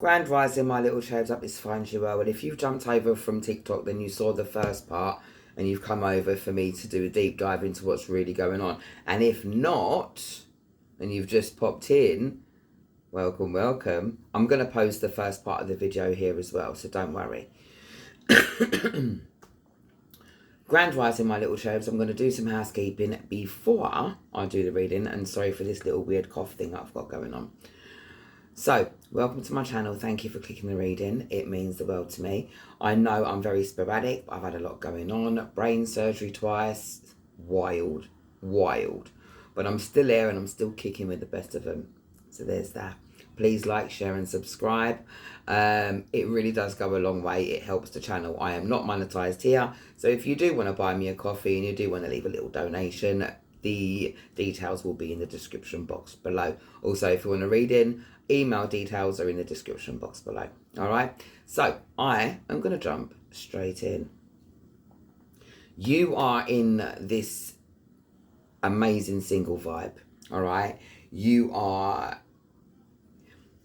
Grand Rising, my little cherubs, up this finds you well. And if you've jumped over from TikTok, then you saw the first part and you've come over for me to do a deep dive into what's really going on. And if not, and you've just popped in, welcome, welcome. I'm going to post the first part of the video here as well, so don't worry. Grand Rising, my little cherubs, I'm going to do some housekeeping before I do the reading. And sorry for this little weird cough thing I've got going on. So, welcome to my channel. Thank you for clicking the reading. It means the world to me. I know I'm very sporadic, but I've had a lot going on. Brain surgery twice. Wild. But I'm still here and I'm still kicking with the best of them. So there's that. Please like, share and subscribe. It really does go a long way. It helps the channel. I am not monetized here. So if you do want to buy me a coffee and you do want to leave a little donation, the details will be in the description box below. Also, if you want to read in, email details are in the description box below. All right. So I am going to jump straight in. You are in this amazing single vibe. All right. You're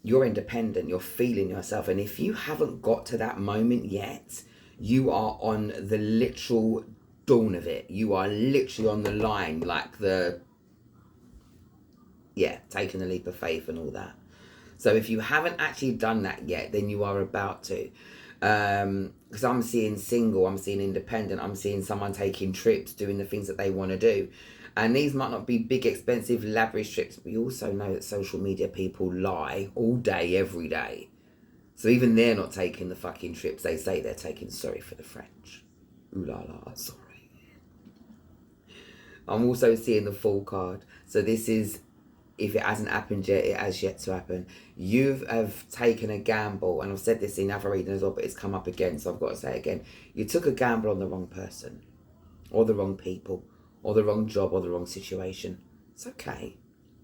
independent. You're feeling yourself. And if you haven't got to that moment yet, you are on the literal dawn of it. You are literally on the line, like taking the leap of faith and all that. So if you haven't actually done that yet, then you are about to. Because I'm seeing single, I'm seeing independent, I'm seeing someone taking trips, doing the things that they want to do. And these might not be big, expensive, lavish trips. But we also know that social media people lie all day, every day. So even they're not taking the fucking trips they say they're taking. Sorry for the French. Ooh la la, sorry. I'm also seeing the Fool card. So this is, if it hasn't happened yet, it has yet to happen. You have taken a gamble, and I've said this in other readings as well, but it's come up again, so I've got to say it again. You took a gamble on the wrong person, or the wrong people, or the wrong job, or the wrong situation. It's okay.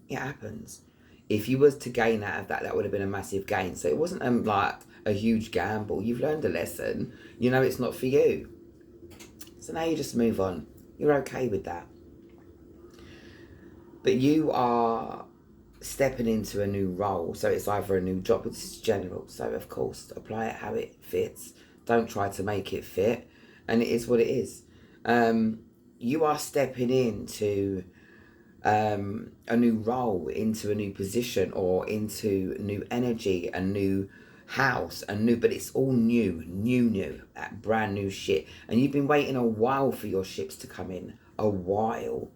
It happens. If you was to gain out of that, that would have been a massive gain. So it wasn't like a huge gamble. You've learned a lesson. You know it's not for you. So now you just move on. You're okay with that. But you are stepping into a new role. So it's either a new job, this is general. So of course, apply it how it fits. Don't try to make it fit. And it is what it is. You are stepping into a new role, into a new position, or into new energy, a new house, but it's all new, that brand new shit. And you've been waiting a while for your ships to come in. A while.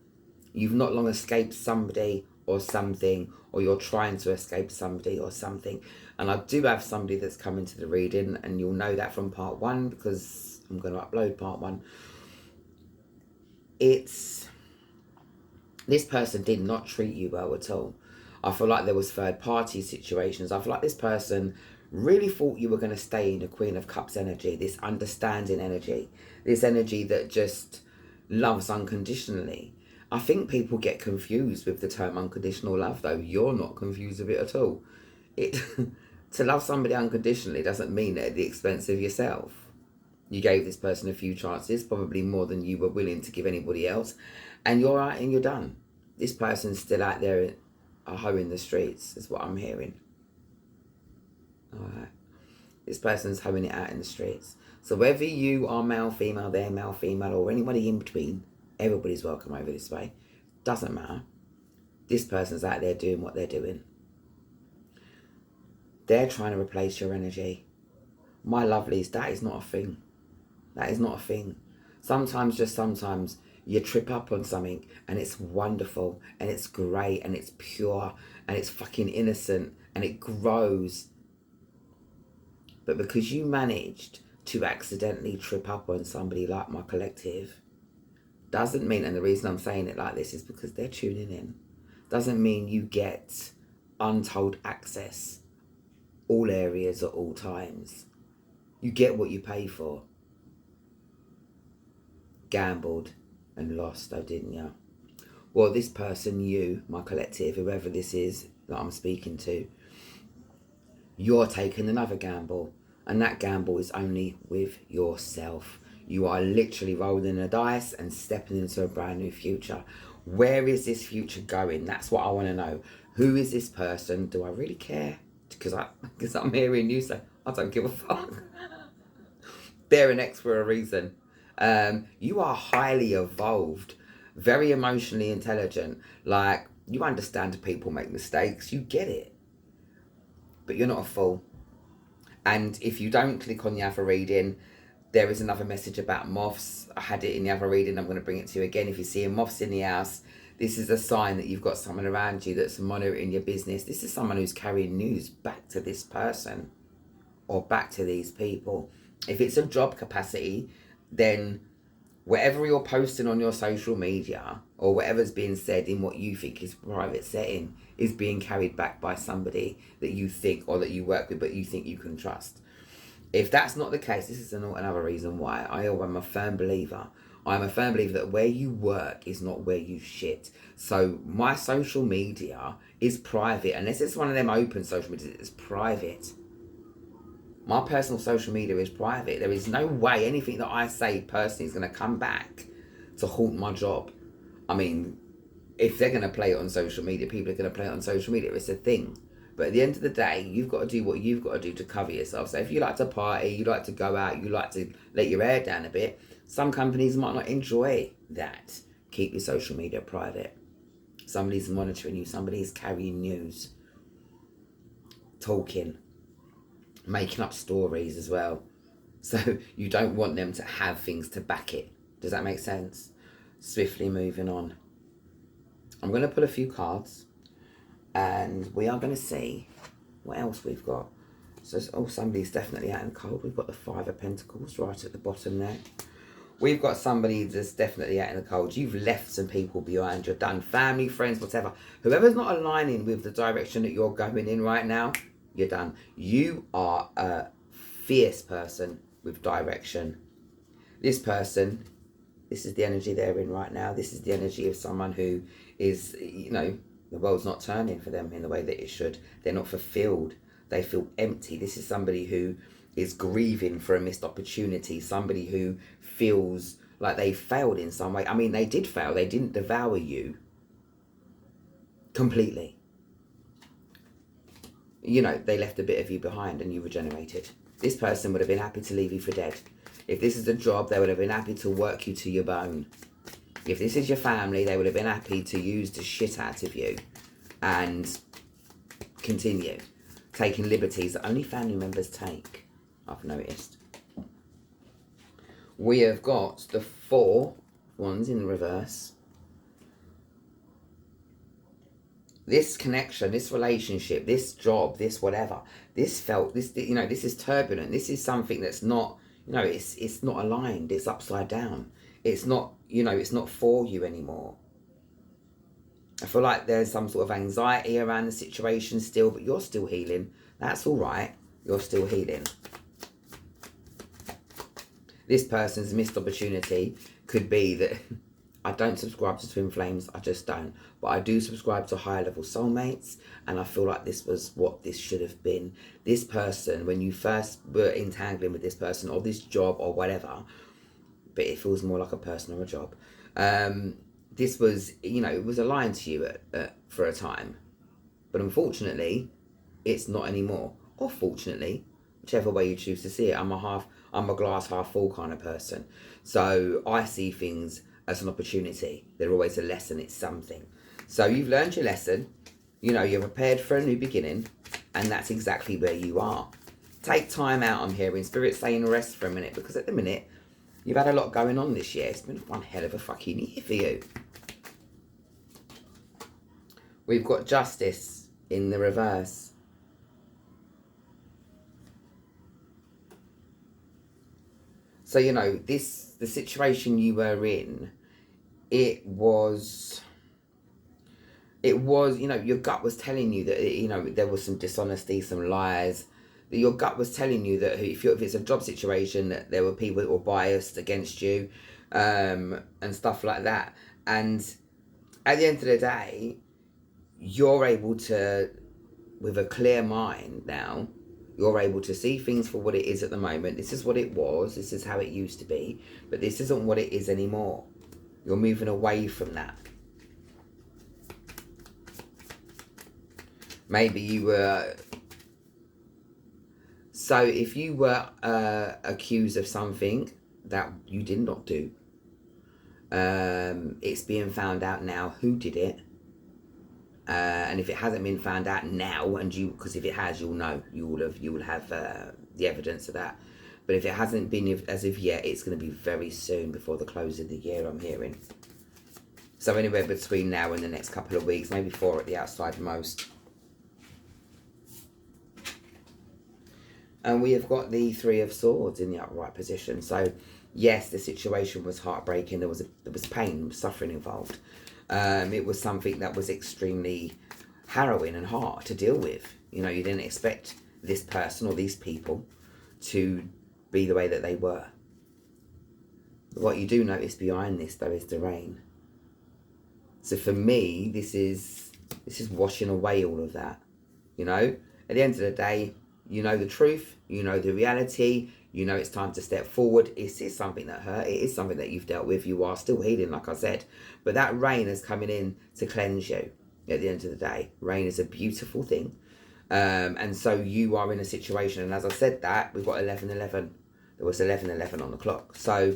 You've not long escaped somebody or something, or you're trying to escape somebody or something. And I do have somebody that's coming to the reading, and you'll know that from part one because I'm going to upload part one. This person did not treat you well at all. I feel like there was third party situations. I feel like this person really thought you were going to stay in the Queen of Cups energy, this understanding energy, this energy that just loves unconditionally. I think people get confused with the term unconditional love, though. You're not confused with it at all. To love somebody unconditionally doesn't mean that at the expense of yourself. You gave this person a few chances, probably more than you were willing to give anybody else, and you're out and you're done. This person's still out there hoeing the streets, is what I'm hearing. Alright. This person's hoeing it out in the streets. So whether you are male, female, they're male, female, or anybody in between, everybody's welcome over this way. Doesn't matter. This person's out there doing what they're doing. They're trying to replace your energy. My lovelies, that is not a thing. That is not a thing. Sometimes, just sometimes, you trip up on something and it's wonderful and it's great and it's pure and it's fucking innocent and it grows. But because you managed to accidentally trip up on somebody like my collective, doesn't mean, and the reason I'm saying it like this is because they're tuning in, doesn't mean you get untold access all areas at all times. You get what you pay for. Gambled and lost, though, didn't you? Well, this person, you, my collective, whoever this is that I'm speaking to, you're taking another gamble, and that gamble is only with yourself. You are literally rolling the dice and stepping into a brand new future. Where is this future going? That's what I want to know. Who is this person? Do I really care because I'm hearing you say, I don't give a fuck. They're an X for a reason. You are highly evolved, very emotionally intelligent. Like, you understand people make mistakes. You get it. But you're not a fool. And if you don't click on the other reading, there is another message about moths. I had it in the other reading. I'm going to bring it to you again. If you're seeing moths in the house, this is a sign that you've got someone around you that's monitoring your business. This is someone who's carrying news back to this person or back to these people. If it's a job capacity, then whatever you're posting on your social media or whatever's being said in what you think is private setting is being carried back by somebody that you think or that you work with but you think you can trust. If that's not the case, this is another reason why I am a firm believer. I'm a firm believer that where you work is not where you shit. So my social media is private. Unless it's one of them open social media, it's private. My personal social media is private. There is no way anything that I say personally is going to come back to haunt my job. I mean, if they're going to play it on social media, people are going to play it on social media. It's a thing. But at the end of the day, you've got to do what you've got to do to cover yourself. So if you like to party, you like to go out, you like to let your hair down a bit, some companies might not enjoy that. Keep your social media private. Somebody's monitoring you. Somebody's carrying news. Talking. Making up stories as well. So you don't want them to have things to back it. Does that make sense? Swiftly moving on. I'm going to pull a few cards. And we are going to see what else we've got. So, somebody's definitely out in the cold. We've got the Five of Pentacles right at the bottom there. We've got somebody that's definitely out in the cold. You've left some people behind. You're done. Family, friends, whatever. Whoever's not aligning with the direction that you're going in right now, you're done. You are a fierce person with direction. This person, this is the energy they're in right now. This is the energy of someone who is, you know, the world's not turning for them in the way that it should. They're not fulfilled. They feel empty. This is somebody who is grieving for a missed opportunity. Somebody who feels like they failed in some way. I mean, they did fail. They didn't devour you completely. You know, they left a bit of you behind and you regenerated. This person would have been happy to leave you for dead. If this is a job, they would have been happy to work you to your bone. If this is your family, they would have been happy to use the shit out of you and continue taking liberties that only family members take, I've noticed. We have got the 4 ones in reverse. This connection, this relationship, this job, this whatever, this you know, this is turbulent. This is something that's not, you know, it's not aligned. It's upside down. It's not, you know, it's not for you anymore. I feel like there's some sort of anxiety around the situation still, but you're still healing. That's all right. You're still healing. This person's missed opportunity could be that I don't subscribe to twin flames. I just don't. But I do subscribe to higher level soulmates. And I feel like this was what this should have been. This person, when you first were entangling with this person or this job or whatever, but it feels more like a person or a job. This was, you know, it was aligned to you for a time. But unfortunately, it's not anymore. Or fortunately, whichever way you choose to see it. I'm a glass half full kind of person. So I see things as an opportunity. They're always a lesson. It's something. So you've learned your lesson. You know, you're prepared for a new beginning. And that's exactly where you are. Take time out, I'm hearing. Spirit saying rest for a minute. Because at the minute, you've had a lot going on this year. It's been one hell of a fucking year for you. We've got Justice in the reverse. So, you know, the situation you were in, it was, you know, your gut was telling you that, you know, there was some dishonesty, some lies. That your gut was telling you that if it's a job situation, that there were people that were biased against you, and stuff like that. And at the end of the day, you're able to, with a clear mind now, you're able to see things for what it is at the moment. This is what it was. This is how it used to be. But this isn't what it is anymore. You're moving away from that. Maybe you were So if you were accused of something that you did not do, it's being found out now who did it. And if it hasn't been found out now, and because if it has, you'll know, you will have the evidence of that. But if it hasn't been as of yet, it's going to be very soon before the close of the year, I'm hearing. So anywhere between now and the next couple of weeks, maybe 4 at the outside most. And we have got the 3 of Swords in the upright position. So yes, the situation was heartbreaking. There was pain, suffering involved. It was something that was extremely harrowing and hard to deal with. You know, you didn't expect this person or these people to be the way that they were. What you do notice behind this, though, is the rain. So for me, this is washing away all of that. You know, at the end of the day, you know the truth, you know the reality, you know it's time to step forward. It is something that hurt, it is something that you've dealt with, you are still healing, like I said. But that rain is coming in to cleanse you at the end of the day. Rain is a beautiful thing. And so you are in a situation, and as I said that, we've got 11:11. There was 11:11 on the clock. So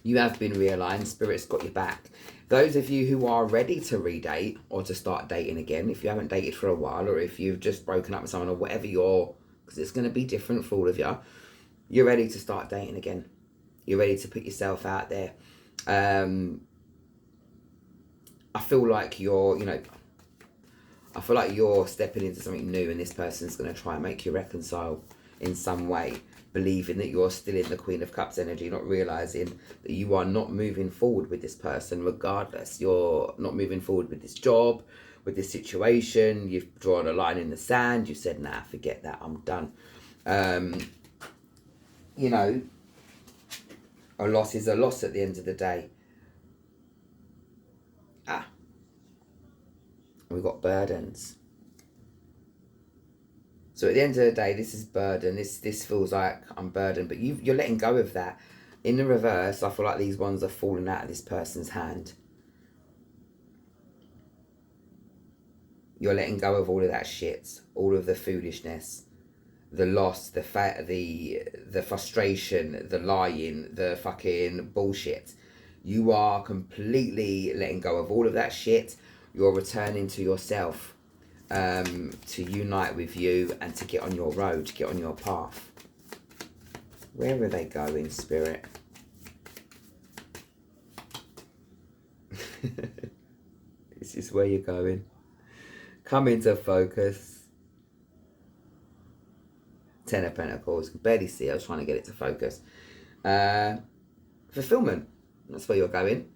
you have been realigned, Spirit's got your back. Those of you who are ready to redate or to start dating again, if you haven't dated for a while, or if you've just broken up with someone, or whatever because it's going to be different for all of you, you're ready to start dating again. You're ready to put yourself out there. I feel like you're stepping into something new, and this person's going to try and make you reconcile in some way, believing that you're still in the Queen of Cups energy, not realising that you are not moving forward with this person regardless. You're not moving forward with this job, with this situation. You've drawn a line in the sand. You said, nah, forget that, I'm done. You know, a loss is a loss at the end of the day. We've got burdens. So at the end of the day, this is burden. This feels like I'm burdened, but you're letting go of that. In the reverse, I feel like these ones are falling out of this person's hand. You're letting go of all of that shit, all of the foolishness, the loss, the frustration, the lying, the fucking bullshit. You are completely letting go of all of that shit. You're returning to yourself. To unite with you and to get on your road, to get on your path. Where are they going, Spirit? This is where you're going. Come into focus. 10 of Pentacles. Can barely see. I was trying to get it to focus. Fulfillment. That's where you're going.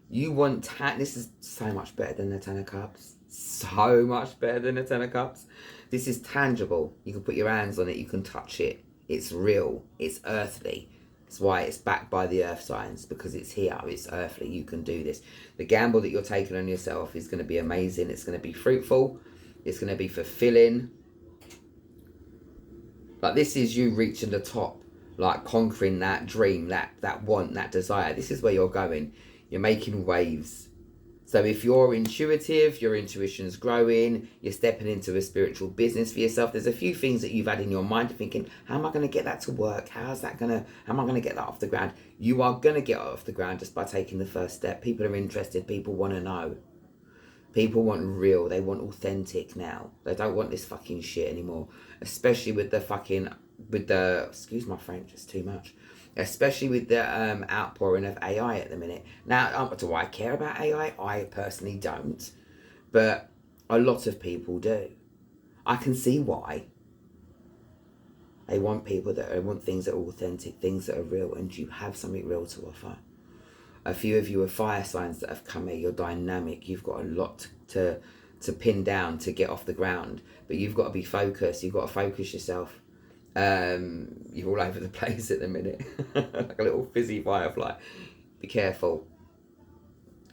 You want... This is so much better than the 10 of Cups. So much better than the 10 of Cups. This is tangible. You can put your hands on it. You can touch it. It's real. It's earthly. That's why it's backed by the earth signs, because it's here. It's earthly. You can do this. The gamble that you're taking on yourself is going to be amazing. It's going to be fruitful. It's going to be fulfilling. Like, this is you reaching the top. Like, conquering that dream, that want, that desire. This is where you're going. You're making waves. So if you're intuitive, your intuition's growing, you're stepping into a spiritual business for yourself, there's a few things that you've had in your mind thinking, how am I going to get that to work? How am I going to get that off the ground? You are going to get it off the ground just by taking the first step. People are interested. People want to know. People want real. They want authentic now. They don't want this fucking shit anymore. Especially with the excuse my French, it's too much. Especially with the outpouring of AI at the minute. Now, do I care about AI? I personally don't. But a lot of people do. I can see why. They want want things that are authentic, things that are real, and you have something real to offer. A few of you are fire signs that have come here. You're dynamic. You've got a lot to pin down, to get off the ground. But you've got to be focused. You've got to focus yourself. You're all over the place at the minute. Like a little fizzy firefly. Be careful.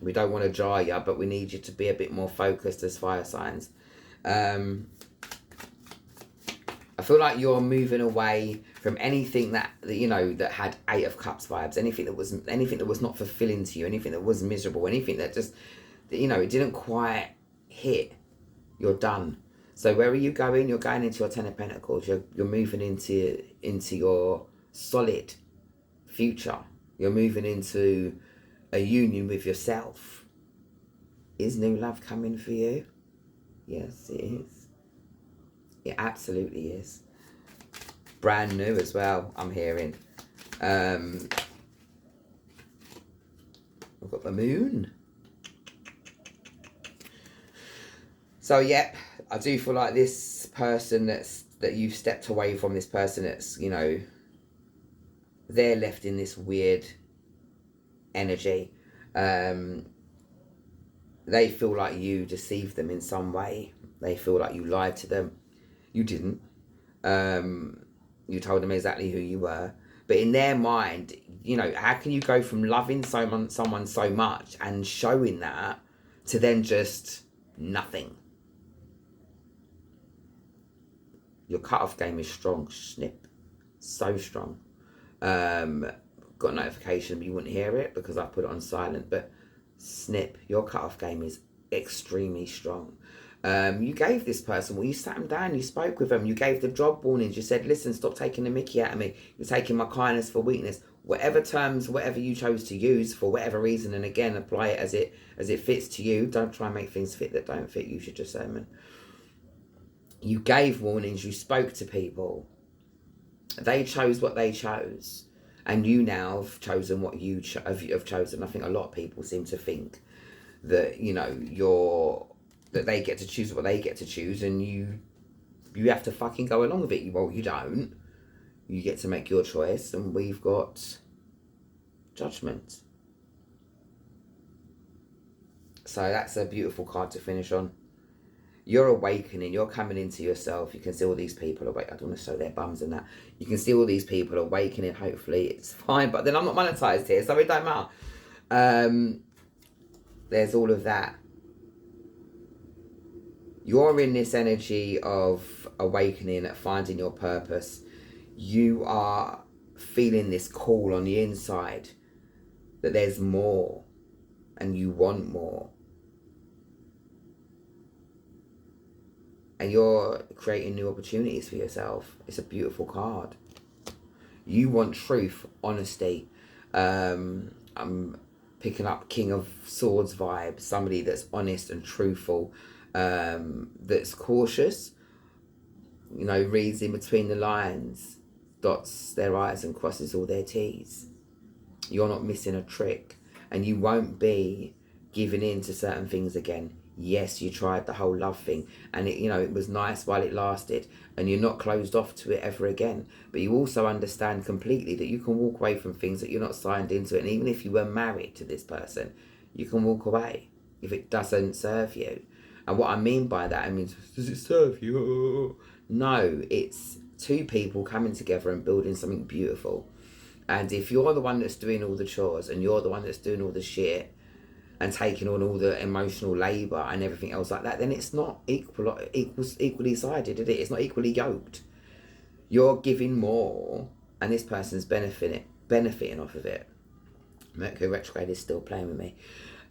We don't want to jar you, but we need you to be a bit more focused as fire signs. I feel like you're moving away from anything that had 8 of Cups vibes, anything that was not fulfilling to you, anything that was miserable, anything that just, it didn't quite hit. You're done. So where are you going? You're going into your Ten of Pentacles. You're moving into your solid future. You're moving into a union with yourself. Is new love coming for you? Yes, it is. It absolutely is. Brand new as well, I'm hearing. We've got the moon. So, yep, I do feel like this person that you've stepped away from, this person that's, you know, they're left in this weird energy. They feel like you deceived them in some way. They feel like you lied to them. You didn't. You told them exactly who you were. But in their mind, you know, how can you go from loving someone so much and showing that to then just nothing? Your cut-off game is strong, snip. So strong. Got a notification, but you wouldn't hear it because I put it on silent. But snip, your cut-off game is extremely strong. You gave this person, well, you sat them down, you spoke with them, you gave the job warnings, you said, listen, stop taking the mickey out of me, you're taking my kindness for weakness. Whatever terms, whatever you chose to use for whatever reason, and again, apply it as it fits to you. Don't try and make things fit that don't fit. Use your discernment. You gave warnings, you spoke to people. They chose what they chose. And you now have chosen what you have chosen. I think a lot of people seem to think that, you know, that they get to choose what they get to choose, and you have to fucking go along with it. Well, you don't. You get to make your choice, and we've got Judgment. So that's a beautiful card to finish on. You're awakening, you're coming into yourself. You can see all these people awake. I don't want to show their bums and that. You can see all these people awakening. Hopefully it's fine, but then I'm not monetized here, so it don't matter. There's all of that. You're in this energy of awakening, finding your purpose. You are feeling this call on the inside that there's more and you want more. And you're creating new opportunities for yourself. It's a beautiful card. You want truth, honesty. I'm picking up King of Swords vibe. Somebody that's honest and truthful. That's cautious. You know, reads in between the lines. Dots their I's and crosses all their T's. You're not missing a trick. And you won't be giving in to certain things again. Yes, you tried the whole love thing, and it was nice while it lasted, and you're not closed off to it ever again. But you also understand completely that you can walk away from things that you're not signed into, and even if you were married to this person, you can walk away if it doesn't serve you. And what I mean by that, I mean, does it serve you? No, it's two people coming together and building something beautiful. And if you're the one that's doing all the chores, and you're the one that's doing all the shit, and taking on all the emotional labour and everything else like that, then it's not equally sided, is it? It's not equally yoked. You're giving more, and this person's benefiting off of it. Mercury retrograde is still playing with me,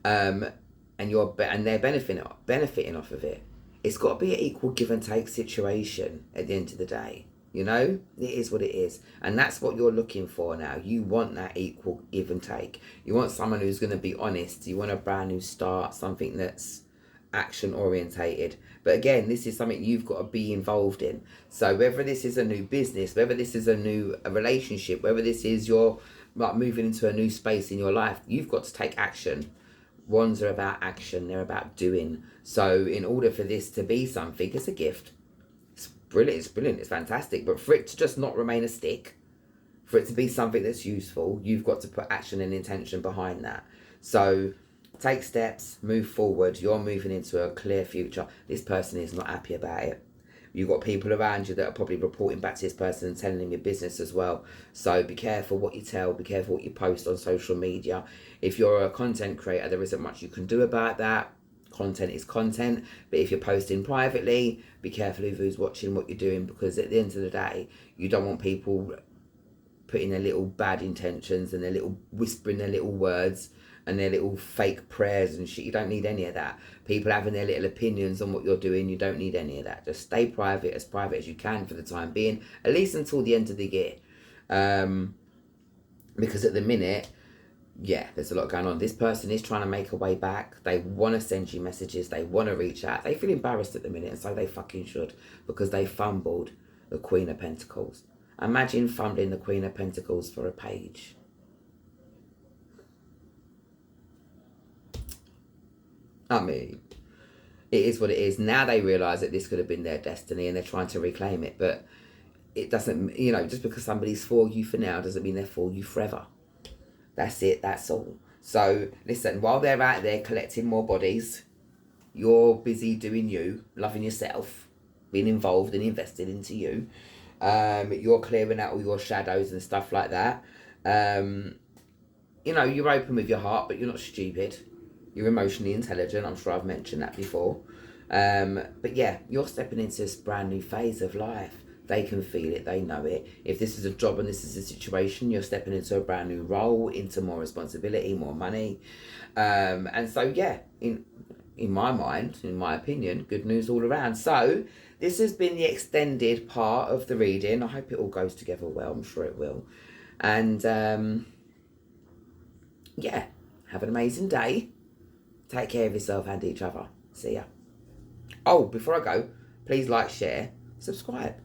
and they're benefiting off of it. It's got to be an equal give and take situation at the end of the day. You know, it is what it is. And that's what you're looking for now. You want that equal give and take. You want someone who's going to be honest. You want a brand new start, something that's action orientated. But again, this is something you've got to be involved in. So whether this is a new business, whether this is a relationship, whether this is your like moving into a new space in your life, you've got to take action. Wands are about action. They're about doing. So in order for this to be something, it's a gift. It's brilliant, it's fantastic, but for it to just not remain a stick, for it to be something that's useful, you've got to put action and intention behind that. So take steps, move forward. You're moving into a clear future. This person is not happy about it. You've got people around you that are probably reporting back to this person and telling them your business as well. So be careful what you tell, be careful what you post on social media. If you're a content creator, there isn't much you can do about that. Content is content, but if you're posting privately, be careful of who's watching what you're doing, because at the end of the day, you don't want people putting their little bad intentions and their little whispering their little words and their little fake prayers and shit. You don't need any of that. People having their little opinions on what you're doing, you don't need any of that. Just stay private as you can for the time being, at least until the end of the year. Because at the minute, yeah, there's a lot going on. This person is trying to make a way back. They want to send you messages. They want to reach out. They feel embarrassed at the minute, and so they fucking should, because they fumbled the Queen of Pentacles. Imagine fumbling the Queen of Pentacles for a page. I mean, it is what it is. Now they realise that this could have been their destiny and they're trying to reclaim it. But it doesn't, you know, just because somebody's for you for now doesn't mean they're for you forever. That's it. That's all. So, listen, while they're out there collecting more bodies, you're busy doing you, loving yourself, being involved and invested into you. You're clearing out all your shadows and stuff like that. You know, you're open with your heart, but you're not stupid. You're emotionally intelligent. I'm sure I've mentioned that before. But yeah, you're stepping into this brand new phase of life. They can feel it. They know it. If this is a job and this is a situation, you're stepping into a brand new role, into more responsibility, more money. And so, yeah, in my mind, in my opinion, good news all around. So this has been the extended part of the reading. I hope it all goes together well. I'm sure it will. And yeah, have an amazing day. Take care of yourself and each other. See ya. Oh, before I go, please like, share, subscribe.